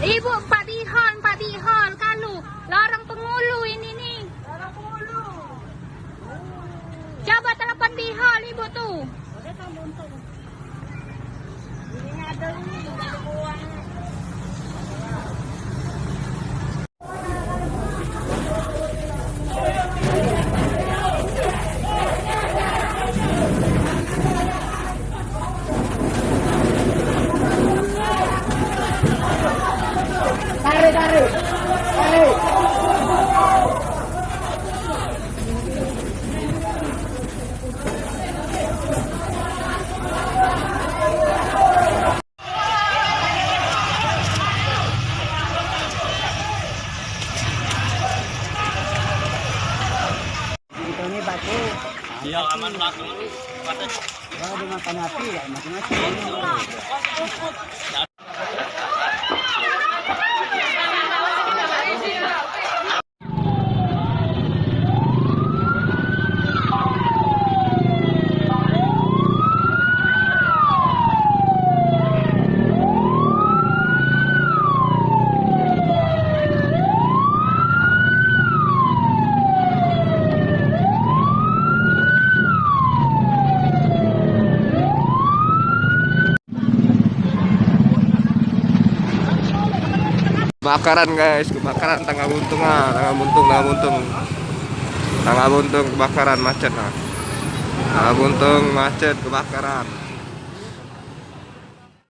Ibu, Pak Bihon, kanu, lorong Pengulu ini nih. Lorong Pengulu. Coba telepon Bihon, Ibu tuh. Udah kan buntung. Ini ada uang. Tarik. Ini batu. Iya, aman laku. Kalau dimakan api ya macam-macam. Kebakaran guys, kebakaran Tangga Buntung kebakaran macet Tangga Buntung macet kebakaran.